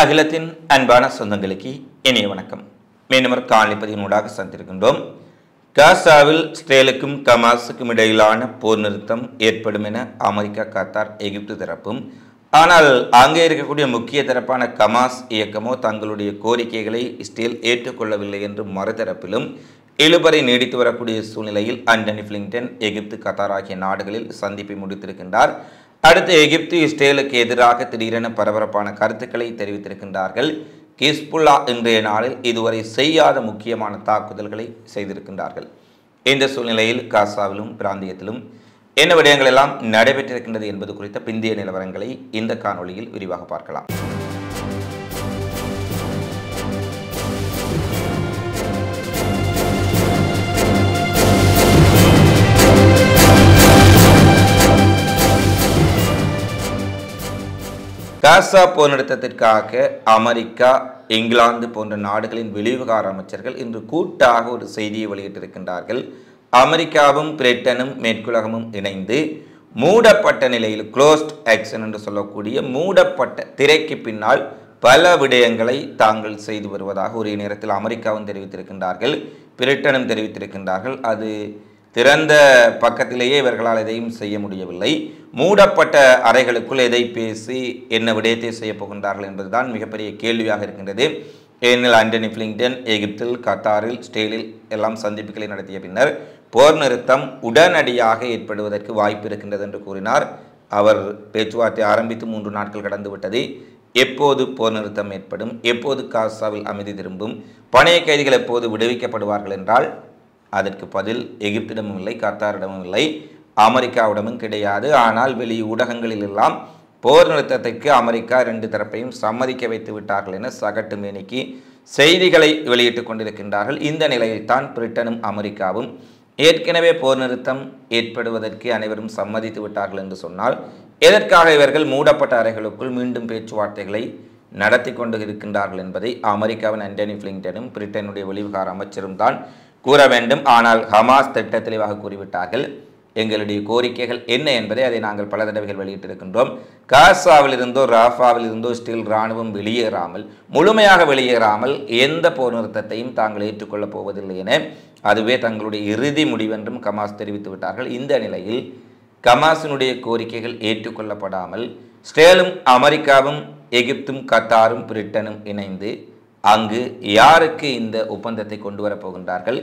அகிலத்தின் அன்பான சொந்தங்களுக்கு இனிய வணக்கம். மீண்டும் காணொளிப்பதினூடாக சந்திருக்கின்றோம். காசாவில் இஸ்ரேலுக்கும் ஹமாஸுக்கும் இடையிலான போர் நிறுத்தம் ஏற்படும் என அமெரிக்கா, கத்தார், எகிப்து தரப்பும், ஆனால் அங்கே இருக்கக்கூடிய முக்கிய தரப்பான ஹமாஸ் இயக்கமோ தங்களுடைய கோரிக்கைகளை இஸ்ரேல் ஏற்றுக்கொள்ளவில்லை என்று மறுதரப்பிலும் இழுபறி நீடித்து வரக்கூடிய சூழ்நிலையில் ஆண்டனி பிளிங்கன் எகிப்து, கத்தார் ஆகிய நாடுகளில் சந்திப்பை முடித்திருக்கின்றார். அடுத்து எகிப்து இஸ்ரேலுக்கு எதிராக திடீரென பரபரப்பான கருத்துக்களை தெரிவித்திருக்கின்றார்கள். ஹிஸ்புல்லா இன்றைய நாளில் இதுவரை செய்யாத முக்கியமான தாக்குதல்களை செய்திருக்கின்றார்கள். இந்த சூழ்நிலையில் காசாவிலும் பிராந்தியத்திலும் என்ன விடயங்கள் எல்லாம் நடைபெற்றிருக்கின்றது என்பது குறித்த பிந்தைய நிலவரங்களை இந்த காணொளியில் விரிவாக பார்க்கலாம். காசா போர் நிறுத்தத்திற்காக அமெரிக்கா, இங்கிலாந்து போன்ற நாடுகளின் வெளிவிவகார அமைச்சர்கள் இன்று கூட்டாக ஒரு செய்தியை வெளியிட்டிருக்கின்றார்கள். அமெரிக்காவும் பிரிட்டனும் மேற்குலகமும் இணைந்து மூடப்பட்ட நிலையில் க்ளோஸ்ட் ஆக்ஷன் என்று சொல்லக்கூடிய மூடப்பட்ட திரைக்கு பின்னால் பல விடயங்களை தாங்கள் செய்து வருவதாக ஒரே நேரத்தில் அமெரிக்காவும் தெரிவித்திருக்கின்றார்கள், பிரிட்டனும் தெரிவித்திருக்கின்றார்கள். அது திறந்த பக்கத்திலேயே இவர்களால் எதையும் செய்ய முடியவில்லை. மூடப்பட்ட அறைகளுக்குள் எதை பேசி என்ன விடயத்தை செய்ய போகின்றார்கள் என்பதுதான் மிகப்பெரிய கேள்வியாக இருக்கின்றது. ஏனெனில் ஆண்டனி பிளிங்கன் எகிப்தில், கத்தாரில், இஸ்ரேலில் எல்லாம் சந்திப்புகளை நடத்திய பின்னர் போர் நிறுத்தம் உடனடியாக ஏற்படுவதற்கு வாய்ப்பு இருக்கின்றது என்று கூறினார். அவர் பேச்சுவார்த்தை ஆரம்பித்து 3 நாட்கள் கடந்து விட்டது. எப்போது போர் நிறுத்தம் ஏற்படும், எப்போது காசாவில் அமைதி திரும்பும், பணைய கைதிகள் எப்போது விடுவிக்கப்படுவார்கள் என்றால் அதற்கு பதில் எகிப்திடமும் இல்லை, கத்தாரிடமும் இல்லை, அமெரிக்காவிடமும் கிடையாது. ஆனால் வெளி ஊடகங்களில் எல்லாம் போர் நிறுத்தத்திற்கு அமெரிக்கா 2 தரப்பையும் சம்மதிக்க வைத்து விட்டார்கள் என சகட்டு மேனிக்கு செய்திகளை வெளியிட்டுக் கொண்டிருக்கின்றார்கள். இந்த நிலையில் தான் பிரிட்டனும் அமெரிக்காவும் ஏற்கனவே போர் நிறுத்தம் ஏற்படுவதற்கு அனைவரும் சம்மதித்து விட்டார்கள் என்று சொன்னால் எதற்காக இவர்கள் மூடப்பட்ட அறைகளுக்குள் மீண்டும் பேச்சுவார்த்தைகளை நடத்தி கொண்டு இருக்கின்றார்கள் என்பதை அமெரிக்காவின் ஆண்டனி பிளிங்கனும் பிரிட்டனுடைய வெளிவிவகார அமைச்சரும் தான் கூற வேண்டும். ஆனால் ஹமாஸ் திட்ட தெளிவாக கூறிவிட்டார்கள். எங்களுடைய கோரிக்கைகள் என்ன என்பதை அதை நாங்கள் பல தடவைகள் வெளியிட்டிருக்கின்றோம். காசாவில் இருந்தோ ராஃபாவில் இருந்தோ இஸ்ரேல் இராணுவம் வெளியேறாமல், முழுமையாக வெளியேறாமல் எந்த போர் நிறுத்தத்தையும் தாங்கள் ஏற்றுக்கொள்ளப் போவதில்லை என அதுவே தங்களுடைய இறுதி முடிவென்றும் ஹமாஸ் தெரிவித்து விட்டார்கள். இந்த நிலையில் ஹமாஸினுடைய கோரிக்கைகள் ஏற்றுக்கொள்ளப்படாமல் இஸ்ரேலும், அமெரிக்காவும், எகிப்தும், கத்தாரும், பிரிட்டனும் இணைந்து அங்கு யாருக்கு இந்த ஒப்பந்தத்தை கொண்டு வரப்போகின்றார்கள்,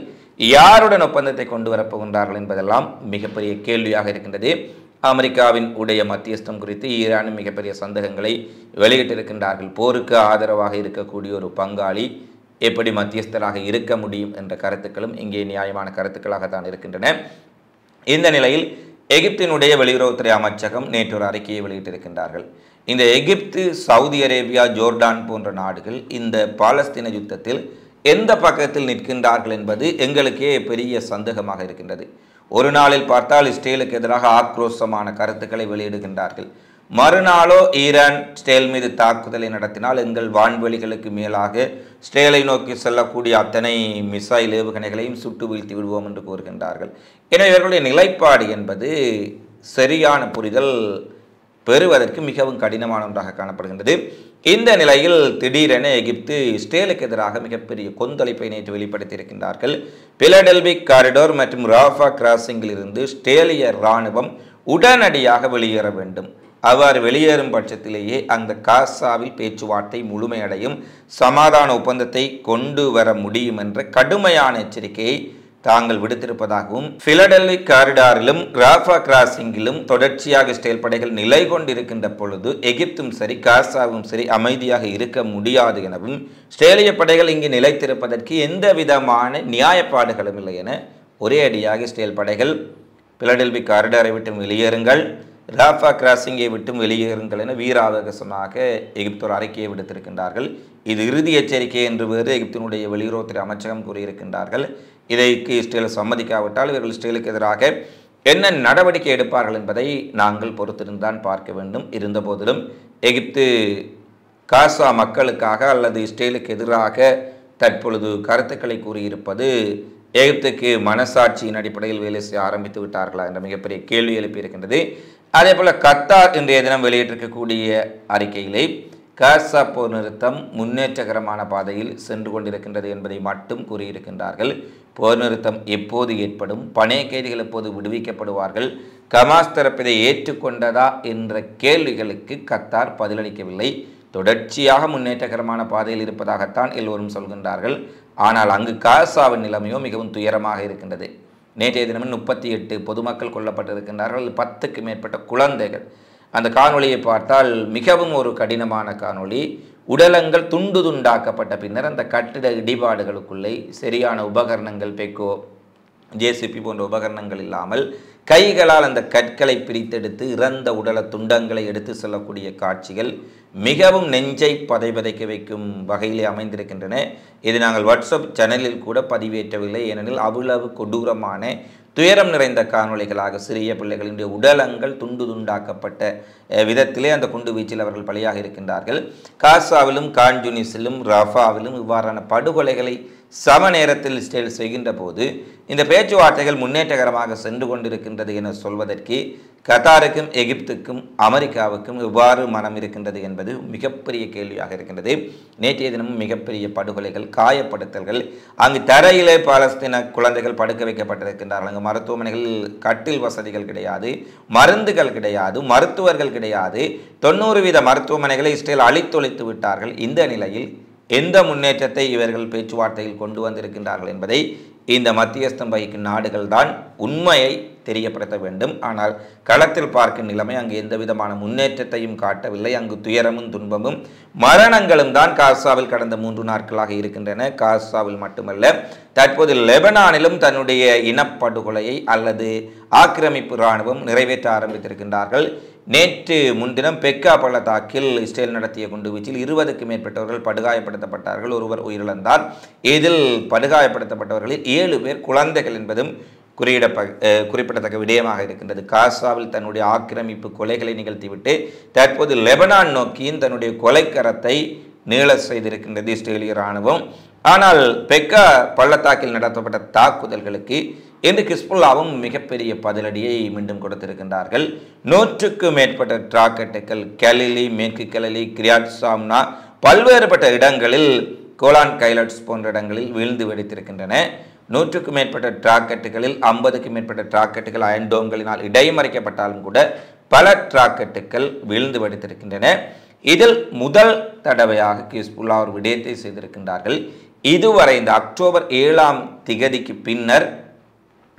யாருடன் ஒப்பந்தத்தை கொண்டு வரப்போகின்றார்கள் என்பதெல்லாம் மிகப்பெரிய கேள்வியாக இருக்கின்றது. அமெரிக்காவின் உடைய மத்தியஸ்தம் குறித்து ஈரானும் மிகப்பெரிய சந்தேகங்களை வெளியிட்டிருக்கின்றார்கள். போருக்கு ஆதரவாக இருக்கக்கூடிய ஒரு பங்காளி எப்படி மத்தியஸ்தராக இருக்க முடியும் என்ற கருத்துக்களும் இங்கே நியாயமான கருத்துக்களாக தான் இருக்கின்றன. இந்த நிலையில் எகிப்தினுடைய வெளியுறவுத்துறை அமைச்சகம் நேற்று ஒரு அறிக்கையை வெளியிட்டிருக்கின்றார்கள். இந்த எகிப்து, சவுதி அரேபியா, ஜோர்டான் போன்ற நாடுகள் இந்த பாலஸ்தீன யுத்தத்தில் எந்த பக்கத்தில் நிற்கின்றார்கள் என்பது எங்களுக்கே பெரிய சந்தேகமாக இருக்கின்றது. ஒரு நாளில் பார்த்தால் இஸ்ரேலுக்கு எதிராக ஆக்ரோஷமான கருத்துக்களை வெளியிடுகின்றார்கள். மறுநாளோ ஈரான் இஸ்ரேல் மீது தாக்குதலை நடத்தினால் எங்கள் வான்வெளிகளுக்கு மேலாக இஸ்ரேலை நோக்கி செல்லக்கூடிய அத்தனை மிசைல் ஏவுகணைகளையும் சுட்டு வீழ்த்தி விடுவோம் என்று கூறுகின்றார்கள். எனவே இவர்களுடைய நிலைப்பாடு என்பது சரியான புரிதல் பெறுவதற்கு மிகவும் கடினமான ஒன்றாக காணப்படுகின்றது. இந்த நிலையில் திடீரென எகிப்து இஸ்ரேலுக்கு எதிராக மிகப்பெரிய கொந்தளிப்பை நேற்று வெளிப்படுத்தியிருக்கின்றார்கள். பிலடெல்பி காரிடோர் மற்றும் ராஃபா கிராசிங்கில் இருந்து இஸ்ரேலிய இராணுவம் உடனடியாக வெளியேற வேண்டும். அவ்வாறு வெளியேறும் பட்சத்திலேயே அந்த காசாவில் பேச்சுவார்த்தை முழுமையடையும், சமாதான ஒப்பந்தத்தை கொண்டு வர முடியும் என்ற கடுமையான எச்சரிக்கையை தாங்கள் விடுத்திருப்பதாகவும், பிலடெல்பி காரிடாரிலும் ராஃபா கிராசிங்கிலும் தொடர்ச்சியாக இஸ்ரேல் படைகள் நிலை கொண்டிருக்கின்ற பொழுது எகிப்தும் சரி, காசாவும் சரி அமைதியாக இருக்க முடியாது எனவும், இஸ்ரேலிய படைகள் இங்கு நிலைத்திருப்பதற்கு எந்த விதமான நியாயப்பாடுகளும் இல்லை என ஒரே அடியாக இஸ்ரேல் படைகள் பிலடெல்பி காரிடாரை விட்டு வெளியேறுங்கள், ராஃபா கிராசிங்கை விட்டும் வெளியேறுங்கள் என வீராவேசமாக எகிப்து ஒரு அறிக்கையை விடுத்திருக்கின்றார்கள். இது இறுதி எச்சரிக்கை என்று வேறு எகிப்தினுடைய வெளியுறவுத்துறை அமைச்சகம் கூறியிருக்கின்றார்கள். இதற்கு இஸ்ரேல் சம்மதிக்காவிட்டால் இவர்கள் இஸ்ரேலுக்கு எதிராக என்ன நடவடிக்கை எடுப்பார்கள் என்பதை நாங்கள் பொறுத்திருந்தான் பார்க்க வேண்டும். இருந்தபோதிலும் எகிப்து காசா மக்களுக்காக அல்லது இஸ்ரேலுக்கு எதிராக தற்பொழுது கருத்துக்களை கூறியிருப்பது எகிப்துக்கு மனசாட்சியின் அடிப்படையில் வேலை செய்ய ஆரம்பித்து விட்டார்களா என்ற மிகப்பெரிய கேள்வி எழுப்பியிருக்கின்றது. அதே போல கத்தார் இன்றைய தினம் வெளியிட்டிருக்கக்கூடிய அறிக்கையிலே காசா போர் நிறுத்தம் முன்னேற்றகரமான பாதையில் சென்று கொண்டிருக்கின்றது என்பதை மட்டும் கூறியிருக்கின்றார்கள். போர் நிறுத்தம் எப்போது ஏற்படும், பணைய கைதிகள் எப்போது விடுவிக்கப்படுவார்கள், ஹமாஸ் தரப்பு இதை ஏற்றுக்கொண்டதா என்ற கேள்விகளுக்கு கத்தார் பதிலளிக்கவில்லை. தொடர்ச்சியாக முன்னேற்றகரமான பாதையில் இருப்பதாகத்தான் எல்லோரும் சொல்கின்றார்கள். ஆனால் அங்கு காசாவின் நிலைமையோ மிகவும் துயரமாக இருக்கின்றது. நேற்றைய தினமும் 38 பொதுமக்கள் கொல்லப்பட்டிருக்கின்றார்கள், 10க்கு மேற்பட்ட குழந்தைகள். அந்த காணொளியை பார்த்தால் மிகவும் ஒரு கடினமான காணொளி. உடலங்கள் துண்டு துண்டாக்கப்பட்ட பின்னர் அந்த கட்டிட இடிபாடுகளுக்குள்ளே சரியான உபகரணங்கள், பெக்கோ, ஜேசிபி போன்ற உபகரணங்கள் இல்லாமல் கைகளால் அந்த கற்களை பிரித்தெடுத்து இறந்த உடல துண்டங்களை எடுத்து செல்லக்கூடிய காட்சிகள் மிகவும் நெஞ்சை பதைபதைக்க வைக்கும் வகையிலே அமைந்திருக்கின்றன. இது நாங்கள் வாட்ஸ்அப் சேனலில் கூட பதிவேற்றவில்லை. ஏனெனில் அவ்வளவு கொடூரமான துயரம் நிறைந்த காணொளிகளாக சிறிய பிள்ளைகளினுடைய உடலங்கள் துண்டு துண்டாக்கப்பட்ட விதத்திலே அந்த குண்டு வீச்சில் அவர்கள் பலியாக இருக்கின்றார்கள். காசாவிலும் கான்யூனிஸிலும் ரஃபாவிலும் இவ்வாறான படுகொலைகளை சம நேரத்தில் இஸ்ரேல் செய்கின்ற போது இந்த பேச்சுவார்த்தைகள் முன்னேற்றகரமாக சென்று கொண்டிருக்கின்றது என சொல்வதற்கு கத்தாருக்கும் எகிப்துக்கும் அமெரிக்காவுக்கும் எவ்வாறு மனம் இருக்கின்றது என்பது மிகப்பெரிய கேள்வியாக இருக்கின்றது. நேற்றைய தினமும் மிகப்பெரிய படுகொலைகள், காயப்படுத்தல்கள். அங்கு தரையிலே பாலஸ்தீன குழந்தைகள் படுக்க வைக்கப்பட்டிருக்கின்றார்கள். அங்கு மருத்துவமனைகளில் கட்டில் வசதிகள் கிடையாது, மருந்துகள் கிடையாது, மருத்துவர்கள் கிடையாது. 90% மருத்துவமனைகளை இஸ்ரேல் அழித்தொழித்து விட்டார்கள். இந்த நிலையில் எந்த முன்னேற்றத்தை இவர்கள் பேச்சுவார்த்தையில் கொண்டு வந்திருக்கின்றார்கள் என்பதை இந்த மத்தியஸ்தம் வகிக்கும் நாடுகள் தான் உண்மையை தெரியப்படுத்த வேண்டும். ஆனால் களத்தில் பார்க்கும் நிலைமை அங்கு எந்த விதமான முன்னேற்றத்தையும் காட்டவில்லை. அங்கு துயரமும் துன்பமும் மரணங்களும் தான் காசாவில் கடந்த 3 நாட்களாக இருக்கின்றன. காசாவில் மட்டுமல்ல, தற்போது லெபனானிலும் தன்னுடைய இனப்படுகொலையை அல்லது ஆக்கிரமிப்பு இராணுவம் நிறைவேற்ற ஆரம்பித்திருக்கின்றார்கள். நேற்று முன்தினம் பெக்கா பள்ளத்தாக்கில் இஸ்ரேல் நடத்திய குண்டுவீச்சில் 20க்கும் மேற்பட்டவர்கள் படுகாயப்படுத்தப்பட்டார்கள். ஒருவர் உயிரிழந்தார். இதில் படுகாயப்படுத்தப்பட்டவர்களில் 7 பேர் குழந்தைகள் என்பதும் குறிப்பிடத்தக்க விடயமாக இருக்கின்றது. காசாவில் தன்னுடைய ஆக்கிரமிப்பு கொலைகளை நிகழ்த்திவிட்டு தற்போது லெபனான் நோக்கியும் தன்னுடைய கொலைக்கரத்தை நீள செய்திருக்கின்றது இஸ்ரேலிய இராணுவம். ஆனால் பெக்கா பள்ளத்தாக்கில் நடத்தப்பட்ட தாக்குதல்களுக்கு இன்று ஹிஸ்புல்லாவும் மிகப்பெரிய பதிலடியை மீண்டும் கொடுத்திருக்கின்றார்கள். 100க்கும் மேற்பட்ட ராக்கெட்டுகள் கலிலி, மேற்கு கலிலி, கிரியாட் சாம்னா பல்வேறுபட்ட இடங்களில், கோலான் கைலட்ஸ் போன்ற இடங்களில் வீழ்ந்து வெடித்திருக்கின்றன. 100க்கும் மேற்பட்ட ராக்கெட்டுகளில் 50க்கும் மேற்பட்ட ராக்கெட்டுகள் அயன்டோம்களினால் இடைமறிக்கப்பட்டாலும் கூட பல ராக்கெட்டுகள் வீழ்ந்து வெடித்திருக்கின்றன. இதில் முதல் தடவையாக ஹிஸ்புல்லா ஒரு விடயத்தை செய்திருக்கின்றார்கள். இதுவரை இந்த அக்டோபர் 7ஆம் திகதிக்கு பின்னர்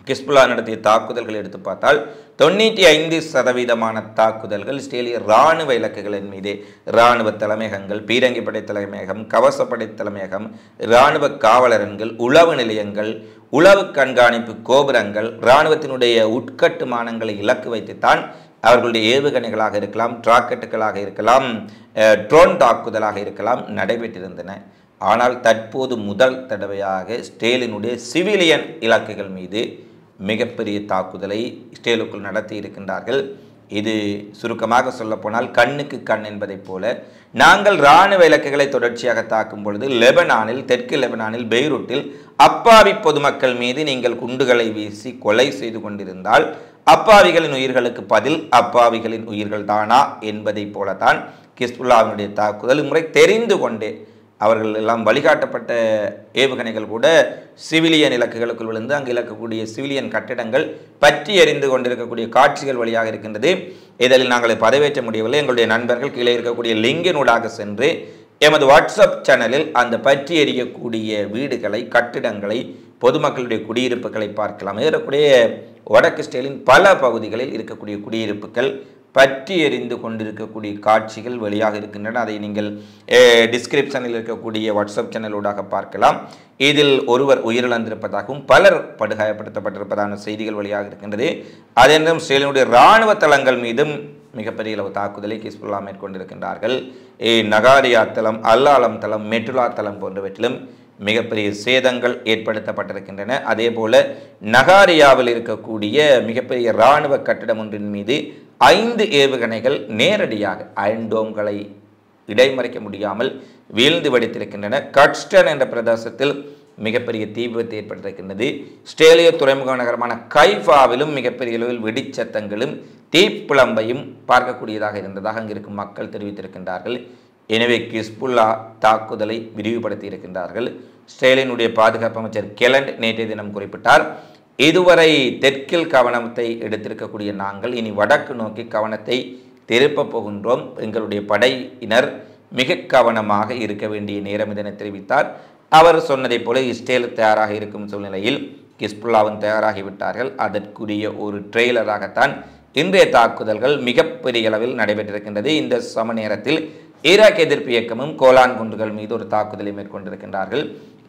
ஹிஸ்புல்லா நடத்திய தாக்குதல்களை எடுத்து பார்த்தால் 95% தாக்குதல்கள் இஸ்ரேலிய இராணுவ இலக்குகளின் மீது, இராணுவ தலைமையகங்கள், பீரங்கிப்படை தலைமையகம், கவசப்படை தலைமையகம், இராணுவ காவலரன்கள், உளவு நிலையங்கள், உளவு கண்காணிப்பு கோபுரங்கள், இராணுவத்தினுடைய உட்கட்டுமானங்களை இலக்கு வைத்துத்தான் அவர்களுடைய ஏவுகணைகளாக இருக்கலாம், ராக்கெட்டுகளாக இருக்கலாம், ட்ரோன் தாக்குதலாக இருக்கலாம் நடைபெற்றிருந்தன. ஆனால் தற்போது முதல் தடவையாக இஸ்ரேலினுடைய சிவிலியன் இலக்குகள் மீது மிகப்பெரிய தாக்குதலை இஸ்ரேலுக்குள் நடத்தி இருக்கின்றார்கள். இது சுருக்கமாக சொல்லப்போனால் கண்ணுக்கு கண் என்பதைப் போல நாங்கள் இராணுவ இலக்குகளை தொடர்ச்சியாக தாக்கும் பொழுது லெபனானில், தெற்கு லெபனானில், பெய்ரூட்டில் அப்பாவி பொதுமக்கள் மீது நீங்கள் குண்டுகளை வீசி கொலை செய்து கொண்டிருந்தால் அப்பாவிகளின் உயிர்களுக்கு பதில் அப்பாவிகளின் உயிர்கள் தானா என்பதைப் போலத்தான் ஹிஸ்புல்லாவினுடைய தாக்குதல். இம்முறை தெரிந்து கொண்டே அவர்கள் எல்லாம் வழிகாட்டப்பட்ட ஏவுகணைகள் கூட சிவிலியன் இலக்குகளுக்குள் விழுந்து அங்கு இலக்கக்கூடிய சிவிலியன் கட்டிடங்கள் பற்றி எறிந்து கொண்டிருக்கக்கூடிய காட்சிகள் வழியாக இருக்கின்றது. இதில் நாங்கள் பதிவேற்ற முடியவில்லை. எங்களுடைய நண்பர்கள் கீழே இருக்கக்கூடிய லிங்கினூடாக சென்று எமது வாட்ஸ்அப் சேனலில் அந்த பற்றி எறியக்கூடிய வீடுகளை, கட்டிடங்களை, பொதுமக்களுடைய குடியிருப்புகளை பார்க்கலாம். ஏறக்கூடிய வடக்கு இஸ்ரேலின் பல பகுதிகளில் இருக்கக்கூடிய குடியிருப்புகள் பற்றி எறிந்து கொண்டிருக்கக்கூடிய காட்சிகள் வெளியாக இருக்கின்றன. அதை நீங்கள் டிஸ்கிரிப்ஷனில் இருக்கக்கூடிய வாட்ஸ்அப் சேனலூடாக பார்க்கலாம். இதில் ஒருவர் உயிரிழந்திருப்பதாகவும் பலர் படுகாயப்படுத்தப்பட்டிருப்பதான செய்திகள் வெளியாக இருக்கின்றது. அதேனும் இஸ்ரேலினுடைய இராணுவ தளங்கள் மீதும் மிகப்பெரிய அளவு தாக்குதலை ஹிஸ்புல்லா மேற்கொண்டிருக்கின்றார்கள். நகாரியா தளம், அல்லாலம் தளம், மெட்டுலா தளம் போன்றவற்றிலும் மிகப்பெரிய சேதங்கள் ஏற்படுத்தப்பட்டிருக்கின்றன. அதே போல நகாரியாவில் இருக்கக்கூடிய மிகப்பெரிய இராணுவ கட்டிடம் ஒன்றின் மீது 5 ஏவுகணைகள் நேரடியாக அயன்டோம்களை இடைமறிக்க முடியாமல் வீழ்ந்து வெடித்திருக்கின்றன. கட்ஸ்டன் என்ற பிரதேசத்தில் மிகப்பெரிய தீ விபத்து ஏற்பட்டிருக்கின்றது. இஸ்ரேலிய துறைமுக நகரமான கைஃபாவிலும் மிகப்பெரிய அளவில் வெடிச்சத்தங்களும் தீப்பிழம்பையும் பார்க்கக்கூடியதாக இருந்ததாக அங்கிருக்கும் மக்கள் தெரிவித்திருக்கின்றார்கள். எனவே ஹிஸ்புல்லா தாக்குதலை விரிவுபடுத்தி இருக்கின்றார்கள். இஸ்ரேலினுடைய பாதுகாப்பு அமைச்சர் கெலண்ட் நேற்றைய தினம் குறிப்பிட்டார், இதுவரை தெற்கில் கவனத்தை எடுத்திருக்கக்கூடிய நாங்கள் இனி வடக்கு நோக்கி கவனத்தை திருப்பப் போகின்றோம். எங்களுடைய படையினர் மிக கவனமாக இருக்க வேண்டிய நேரம் இதனை தெரிவித்தார். அவர் சொன்னதைப் போல இஸ்ரேல் தயாராக இருக்கும் சூழ்நிலையில் ஹிஸ்புல்லாவும் தயாராகிவிட்டார்கள். அதற்குரிய ஒரு ட்ரெய்லராகத்தான் இன்றைய தாக்குதல்கள் மிகப்பெரிய அளவில் நடைபெற்றிருக்கின்றது. இந்த சம நேரத்தில் ஈராக் எதிர்ப்பு இயக்கமும் கோலான் குண்டுகள் மீது ஒரு தாக்குதலை மேற்கொண்டிருக்கின்றார்கள்.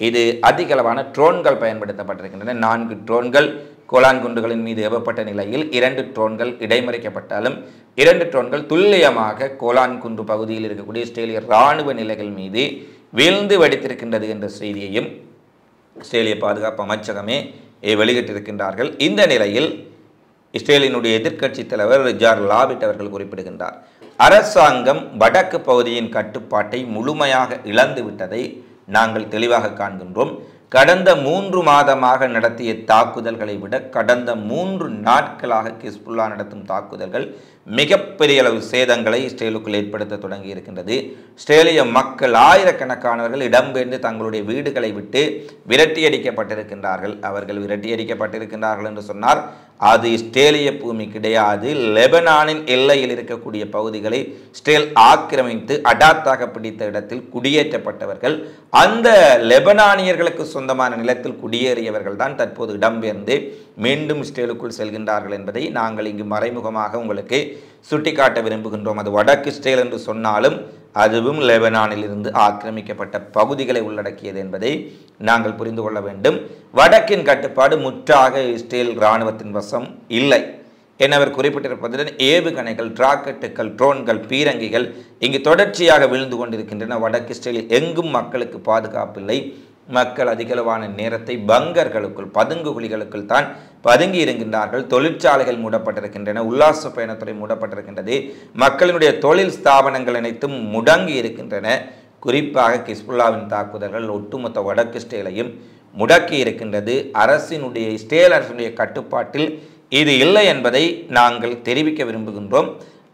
இது அதிகளவான ட்ரோன்கள் பயன்படுத்தப்பட்டிருக்கின்றன. 4 ட்ரோன்கள் கோலான் குண்டுகளின் மீது ஏவப்பட்ட நிலையில் 2 ட்ரோன்கள் இடைமறிக்கப்பட்டாலும் 2 ட்ரோன்கள் துல்லியமாக கோலான் குன்று பகுதியில் இருக்கக்கூடிய இஸ்ரேலிய இராணுவ நிலைகள் மீது வீழ்ந்து வெடித்திருக்கின்றது என்ற செய்தியையும் இஸ்ரேலிய பாதுகாப்பு அமைச்சகமே வெளியிட்டிருக்கின்றார்கள். இந்த நிலையில் இஸ்ரேலினுடைய எதிர்க்கட்சி தலைவர் ஜார் லாபிட் அவர்கள் குறிப்பிடுகின்றார், அரசாங்கம் வடக்கு பகுதியின் கட்டுப்பாட்டை முழுமையாக இழந்துவிட்டதை நாங்கள் தெளிவாக காண்கின்றோம். கடந்த 3 மாதமாக நடத்திய தாக்குதல்களை விட கடந்த 3 நாட்களாக ஹிஸ்புல்லா நடத்தும் தாக்குதல்கள் மிகப்பெரிய அளவு சேதங்களை இஸ்ரேலுக்குள் ஏற்படுத்த தொடங்கி இருக்கின்றது. இஸ்ரேலிய மக்கள் ஆயிரக்கணக்கானவர்கள் இடம்பெயர்ந்து தங்களுடைய வீடுகளை விட்டு விரட்டியடிக்கப்பட்டிருக்கின்றார்கள். அவர்கள் விரட்டியடிக்கப்பட்டிருக்கின்றார்கள் என்று சொன்னார், அது இஸ்ரேலிய பூமி கிடையாது. லெபனானின் எல்லையில் இருக்கக்கூடிய பகுதிகளை இஸ்ரேல் ஆக்கிரமித்து அடாத்தாக பிடித்த இடத்தில் குடியேற்றப்பட்டவர்கள். அந்த லெபனானியர்களுக்கு சொந்தமான நிலத்தில் குடியேறியவர்கள் தான் தற்போது இடம்பெயர்ந்து மீண்டும் இஸ்ரேலுக்குள் செல்கின்றார்கள் என்பதை நாங்கள் இங்கு மறைமுகமாக உங்களுக்கு சுட்டிக்காட்ட விரும்புகின்றோம். அது வடக்கு இஸ்ரேல் என்று சொன்னாலும் அதுவும் லெபனானில் இருந்து ஆக்கிரமிக்கப்பட்ட பகுதிகளை உள்ளடக்கியது என்பதை நாங்கள் புரிந்து கொள்ள வேண்டும். வடக்கின் கட்டுப்பாடு முற்றாக இஸ்ரேல் இராணுவத்தின் வசம் இல்லை என அவர் குறிப்பிட்டிருப்பதுடன் ஏவுகணைகள், ராக்கெட்டுகள், ட்ரோன்கள், பீரங்கிகள் இங்கு தொடர்ச்சியாக விழுந்து கொண்டிருக்கின்றன. வடக்கு இஸ்ரேலில் எங்கும் மக்களுக்கு பாதுகாப்பில்லை. மக்கள் அதிகளவான நேரத்தை பங்கர்களுக்குள், பதுங்கு குழிகளுக்குள் தான் பதுங்கி இருக்கின்றார்கள். தொழிற்சாலைகள் மூடப்பட்டிருக்கின்றன, உல்லாச பயணத்துறை மூடப்பட்டிருக்கின்றது, மக்களினுடைய தொழில் ஸ்தாபனங்கள் அனைத்தும் முடங்கி இருக்கின்றன. குறிப்பாக ஹிஸ்புல்லாவின் தாக்குதல்கள் ஒட்டுமொத்த வடக்கு இஸ்ரேலையும் முடக்கி இருக்கின்றது. இஸ்ரேல் அரசுடைய கட்டுப்பாட்டில் இது இல்லை என்பதை நாங்கள் தெரிவிக்க விரும்புகின்றோம்.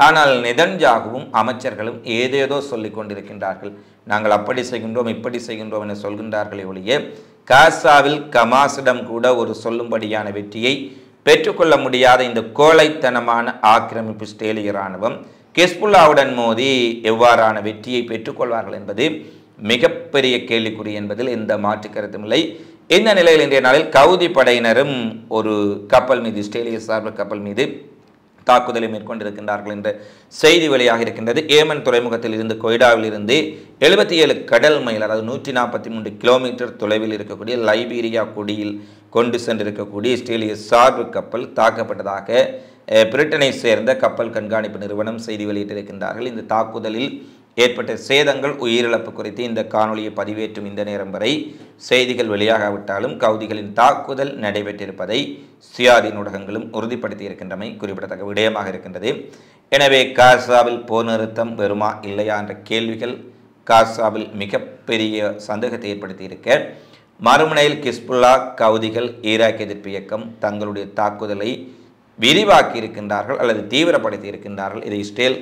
ஆனால் நெதன்யாகுவும் அமைச்சர்களும் ஏதேதோ சொல்லிக் கொண்டிருக்கின்றார்கள். நாங்கள் அப்படி செய்கின்றோம், இப்படி செய்கின்றோம் என சொல்கின்றார்களே ஒழிய காசாவில் கமாசிடம் கூட ஒரு சொல்லும்படியான வெற்றியை பெற்றுக்கொள்ள முடியாத இந்த கோழைத்தனமான ஆக்கிரமிப்பு இஸ்ரேலிய இராணுவம் ஹிஸ்புல்லாவுடன் மோதி எவ்வாறான வெற்றியை பெற்றுக்கொள்வார்கள் என்பது மிகப்பெரிய கேள்விக்குறி என்பதில் எந்த மாற்று கருத்தும் இல்லை. இந்த நிலையில் இன்றைய நாளில் கவுதி படையினரும் ஒரு கப்பல் மீது, இஸ்ரேலிய சார்பு கப்பல் மீது தாக்குதலை மேற்கொண்டிருக்கின்றார்கள் என்ற செய்தி வெளியாக இருக்கின்றது. ஏமன் துறைமுகத்தில் இருந்து கொய்டாவில் இருந்து 77 கடல் மைல், அதாவது 143 கிலோமீட்டர் தொலைவில் இருக்கக்கூடிய லைபீரியா கொடியில் கொண்டு சென்றிருக்கக்கூடிய இஸ்ரேலிய சார்பு கப்பல் தாக்கப்பட்டதாக பிரிட்டனை சேர்ந்த கப்பல் கண்காணிப்பு நிறுவனம் செய்தி வெளியிட்டிருக்கின்றார்கள். இந்த தாக்குதலில் ஏற்பட்ட சேதங்கள், உயிரிழப்பு குறித்து இந்த காணொலியை பதிவேற்றும் இந்த நேரம் வரை செய்திகள் வெளியாகாவிட்டாலும் கவுதிகளின் தாக்குதல் நடைபெற்றிருப்பதை சுயாதீன ஊடகங்களும் உறுதிப்படுத்தி இருக்கின்றமை குறிப்பிடத்தக்க விடயமாக இருக்கின்றது. எனவே காசாவில் போர் நிறுத்தம் வருமா இல்லையா என்ற கேள்விகள் காசாவில் மிகப்பெரிய சந்தேகத்தை ஏற்படுத்தி இருக்க, மறுமுனையில் ஹிஸ்புல்லா, கவுதிகள், ஈராக் எதிர்ப்பு இயக்கம் தங்களுடைய தாக்குதலை விரிவாக்கி இருக்கின்றார்கள் அல்லது தீவிரப்படுத்தி இருக்கின்றார்கள். இதை இஸ்ரேல்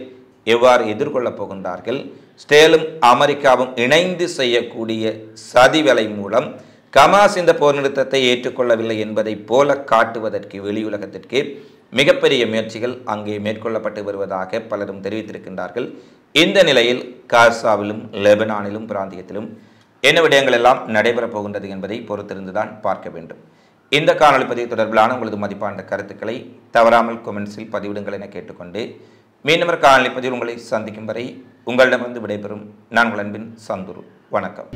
எவ்வாறு எதிர்கொள்ளப் போகின்றார்கள்? இஸ்ரேலும் அமெரிக்காவும் இணைந்து செய்யக்கூடிய சதிவேலை மூலம் கமாஸ் இந்த போர் நிறுத்தத்தை ஏற்றுக்கொள்ளவில்லை என்பதை போல காட்டுவதற்கு வெளியுலகத்திற்கு மிகப்பெரிய முயற்சிகள் அங்கே மேற்கொள்ளப்பட்டு வருவதாக பலரும் தெரிவித்திருக்கின்றார்கள். இந்த நிலையில் காசாவிலும் லெபனானிலும் பிராந்தியத்திலும் என்ன விடயங்கள் எல்லாம் நடைபெறப் போகின்றது என்பதை பொறுத்திருந்துதான் பார்க்க வேண்டும். இந்த காணொலி பதிவு தொடர்பிலான உங்களது மதிப்பான கருத்துக்களை தவறாமல் கொமெண்ட்ஸில் பதிவிடுங்கள் என கேட்டுக்கொண்டு மீண்டும் காணொலி பதிவில் உங்களை சந்திக்கும் வரை உங்களிடமிருந்து விடைபெறும் நான் உங்கள் அன்பின் சந்துரு. வணக்கம்.